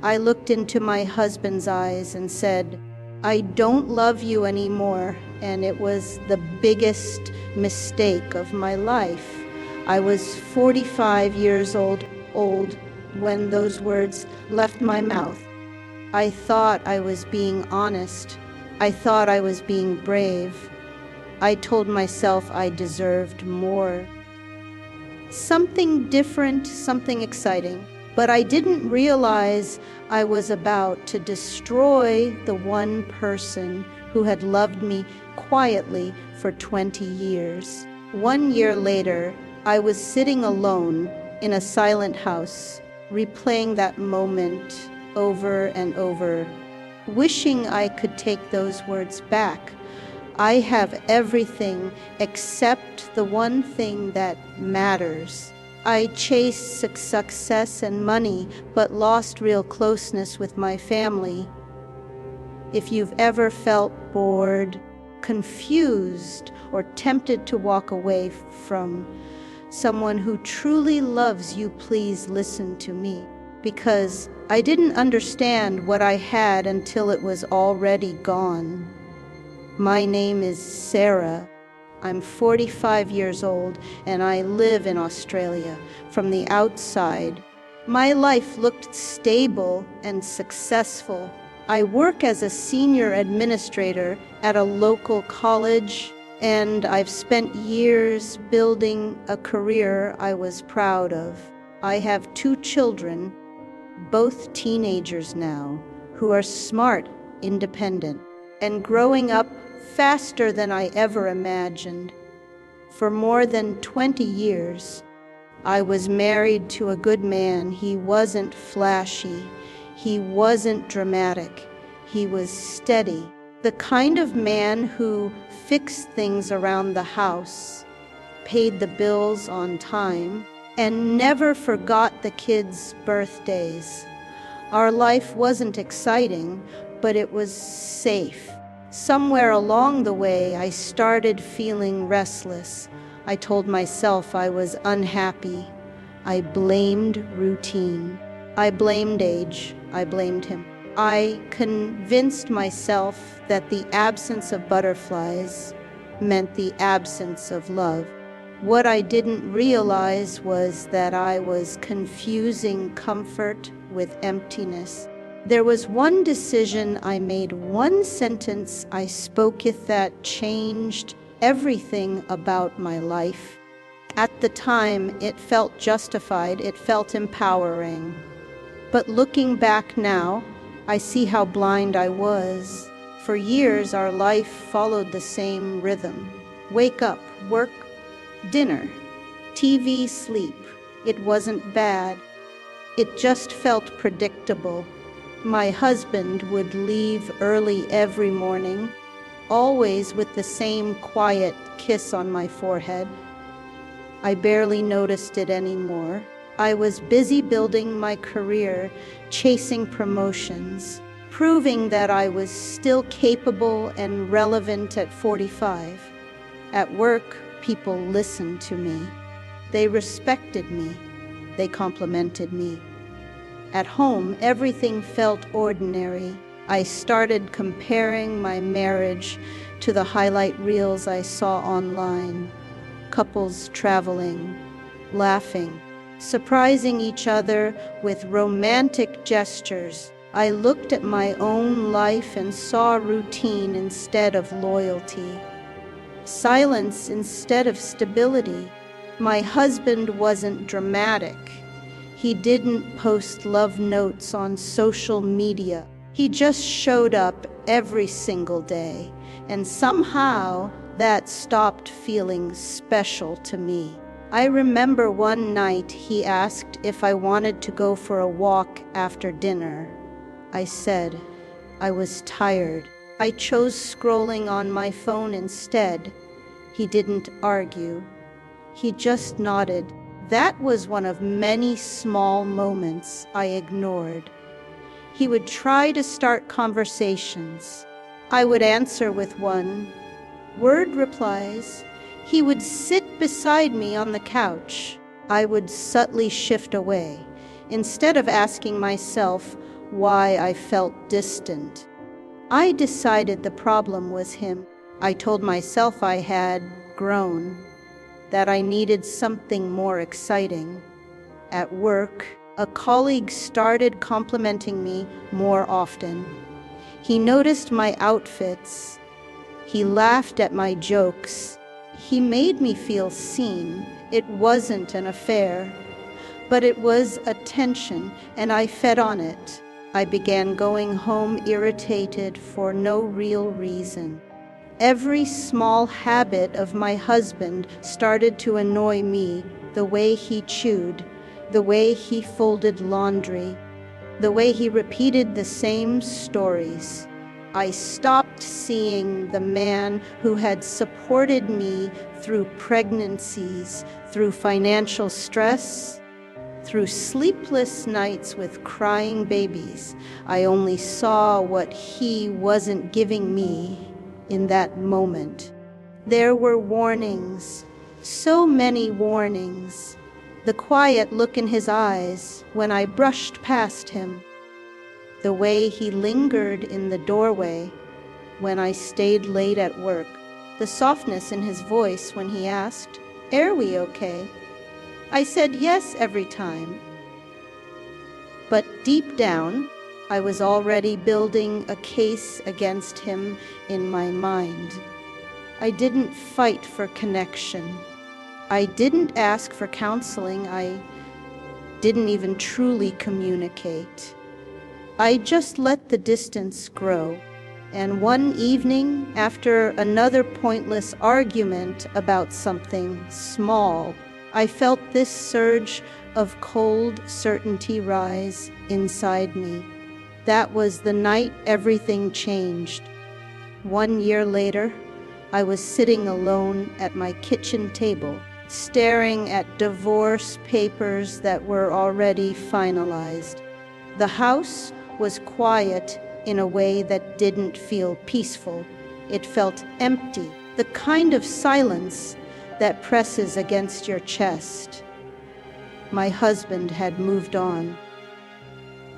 I looked into my husband's eyes and said, "I don't love you anymore," and it was the biggest mistake of my life. I was 45 years old when those words left my mouth. I thought I was being honest. I thought I was being brave. I told myself I deserved more. Something different, something exciting. But I didn't realize I was about to destroy the one person who had loved me quietly for 20 years. 1 year later, I was sitting alone in a silent house, replaying that moment over and over, wishing I could take those words back. I have everything except the one thing that matters. I chased success and money, but lost real closeness with my family. If you've ever felt bored, confused, or tempted to walk away from someone who truly loves you, please listen to me. Because I didn't understand what I had until it was already gone. My name is Sarah. I'm 45 years old and I live in Australia. From the outside, my life looked stable and successful. I work as a senior administrator at a local college, and I've spent years building a career I was proud of. I have 2 children, both teenagers now, who are smart, independent, and growing up faster than I ever imagined. For more than 20 years, I was married to a good man. He wasn't flashy. He wasn't dramatic. He was steady. The kind of man who fixed things around the house, paid the bills on time, and never forgot the kids' birthdays. Our life wasn't exciting, but it was safe. Somewhere along the way, I started feeling restless. I told myself I was unhappy. I blamed routine. I blamed age. I blamed him. I convinced myself that the absence of butterflies meant the absence of love. What I didn't realize was that I was confusing comfort with emptiness. There was one decision I made, one sentence I spoke that changed everything about my life. At the time, it felt justified, it felt empowering. But looking back now, I see how blind I was. For years, our life followed the same rhythm. Wake up, work, dinner, TV, sleep. It wasn't bad. It just felt predictable. My husband would leave early every morning, always with the same quiet kiss on my forehead. I barely noticed it anymore. I was busy building my career, chasing promotions, proving that I was still capable and relevant at 45. At work, people listened to me. They respected me. They complimented me. At home, everything felt ordinary. I started comparing my marriage to the highlight reels I saw online. Couples traveling, laughing, surprising each other with romantic gestures. I looked at my own life and saw routine instead of loyalty, silence instead of stability. My husband wasn't dramatic. He didn't post love notes on social media. He just showed up every single day, and somehow that stopped feeling special to me. I remember one night he asked if I wanted to go for a walk after dinner. I said I was tired. I chose scrolling on my phone instead. He didn't argue. He just nodded. That was one of many small moments I ignored. He would try to start conversations. I would answer with one-word replies. He would sit beside me on the couch. I would subtly shift away. Instead of asking myself, why I felt distant. I decided the problem was him. I told myself I had grown, that I needed something more exciting. At work, a colleague started complimenting me more often. He noticed my outfits. He laughed at my jokes. He made me feel seen. It wasn't an affair, but it was attention, and I fed on it. I began going home irritated for no real reason. Every small habit of my husband started to annoy me, the way he chewed, the way he folded laundry, the way he repeated the same stories. I stopped seeing the man who had supported me through pregnancies, through financial stress, through sleepless nights with crying babies. I only saw what he wasn't giving me in that moment. There were warnings, so many warnings. The quiet look in his eyes when I brushed past him. The way he lingered in the doorway when I stayed late at work. The softness in his voice when he asked, "Are we okay?" I said yes every time. But deep down, I was already building a case against him in my mind. I didn't fight for connection. I didn't ask for counseling. I didn't even truly communicate. I just let the distance grow. And one evening, after another pointless argument about something small, I felt this surge of cold certainty rise inside me. That was the night everything changed. 1 year later, I was sitting alone at my kitchen table, staring at divorce papers that were already finalized. The house was quiet in a way that didn't feel peaceful. It felt empty, the kind of silence that presses against your chest. My husband had moved on.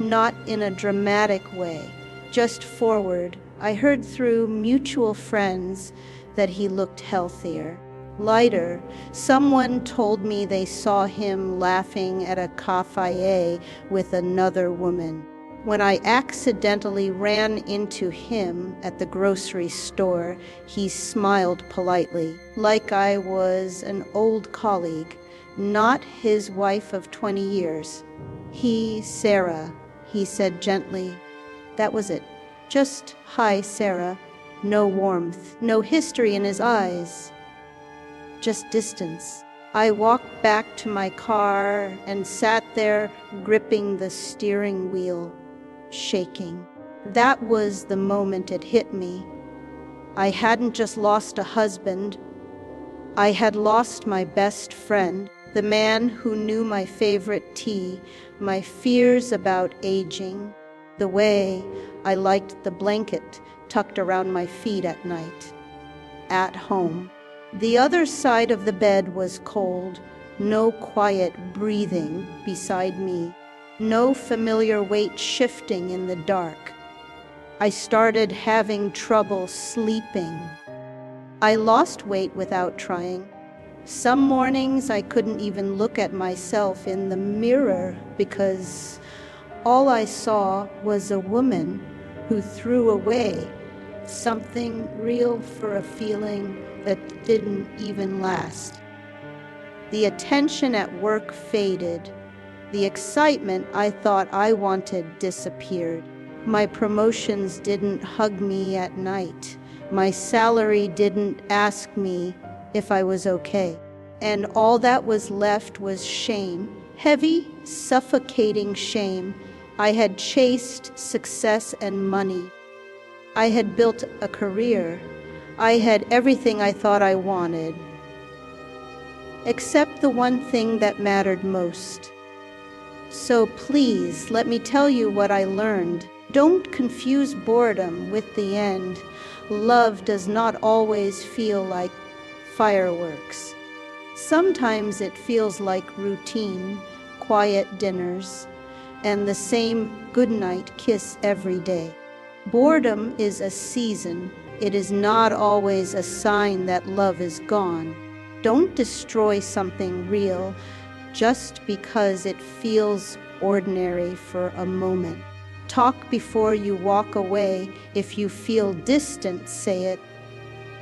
Not in a dramatic way, just forward. I heard through mutual friends that he looked healthier, lighter. Someone told me they saw him laughing at a cafe with another woman. When I accidentally ran into him at the grocery store, he smiled politely, like I was an old colleague, not his wife of 20 years. Sarah, he said gently. That was it. Just, "Hi, Sarah." No warmth, no history in his eyes. Just distance. I walked back to my car and sat there gripping the steering wheel, shaking. That was the moment it hit me. I hadn't just lost a husband. I had lost my best friend, the man who knew my favorite tea, my fears about aging, the way I liked the blanket tucked around my feet at night. At home. The other side of the bed was cold, no quiet breathing beside me, no familiar weight shifting in the dark. I started having trouble sleeping. I lost weight without trying. Some mornings I couldn't even look at myself in the mirror because all I saw was a woman who threw away something real for a feeling that didn't even last. The attention at work faded. The excitement I thought I wanted disappeared. My promotions didn't hug me at night. My salary didn't ask me if I was okay. And all that was left was shame. Heavy, suffocating shame. I had chased success and money. I had built a career. I had everything I thought I wanted, except the one thing that mattered most. So please, let me tell you what I learned. Don't confuse boredom with the end. Love does not always feel like fireworks. Sometimes it feels like routine, quiet dinners, and the same goodnight kiss every day. Boredom is a season. It is not always a sign that love is gone. Don't destroy something real just because it feels ordinary for a moment. Talk before you walk away. If you feel distant, say it.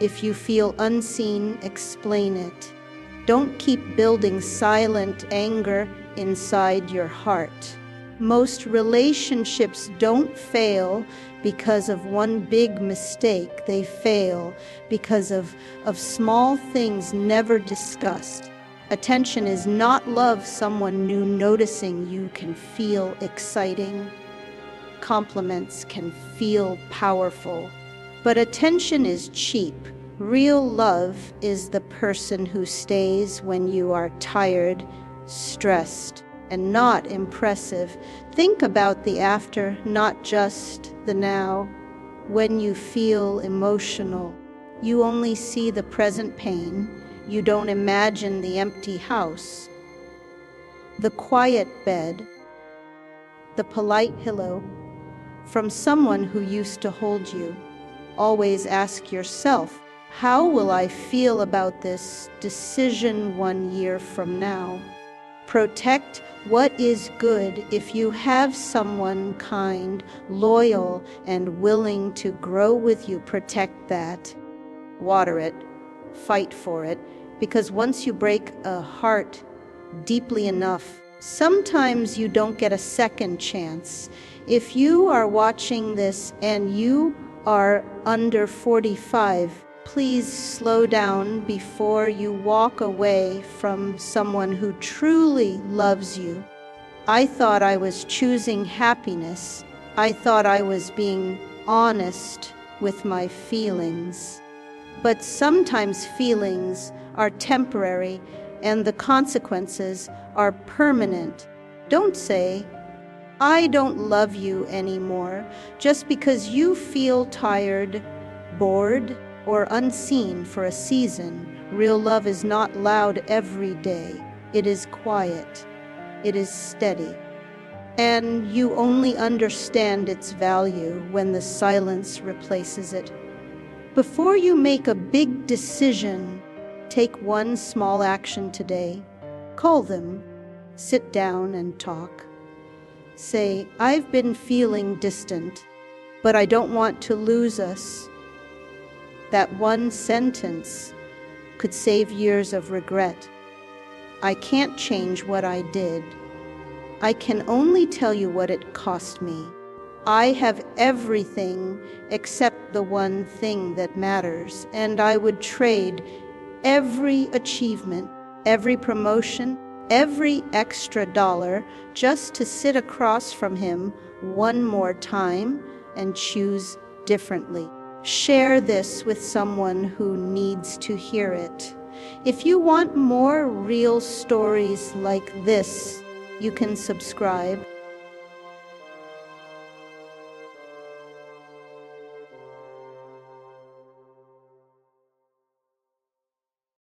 If you feel unseen, explain it. Don't keep building silent anger inside your heart. Most relationships don't fail because of one big mistake. They fail because of small things never discussed. Attention is not love. Someone new noticing you can feel exciting. Compliments can feel powerful. But attention is cheap. Real love is the person who stays when you are tired, stressed, and not impressive. Think about the after, not just the now. When you feel emotional, you only see the present pain. You don't imagine the empty house, the quiet bed, the polite pillow from someone who used to hold you. Always ask yourself, how will I feel about this decision 1 year from now? Protect what is good. If you have someone kind, loyal, and willing to grow with you, protect that. Water it, fight for it, because once you break a heart deeply enough, sometimes you don't get a second chance. If you are watching this and you are under 45, please slow down before you walk away from someone who truly loves you. I thought I was choosing happiness. I thought I was being honest with my feelings. But sometimes feelings are temporary and the consequences are permanent. Don't say, I don't love you anymore, just because you feel tired, bored, or unseen for a season. Real love is not loud every day. It is quiet. It is steady. And you only understand its value when the silence replaces it. Before you make a big decision, take one small action today. Call them. Sit down and talk. Say, I've been feeling distant, but I don't want to lose us. That one sentence could save years of regret. I can't change what I did. I can only tell you what it cost me. I have everything except the one thing that matters, and I would trade every achievement, every promotion, every extra dollar just to sit across from him one more time and choose differently. Share this with someone who needs to hear it. If you want more real stories like this, you can subscribe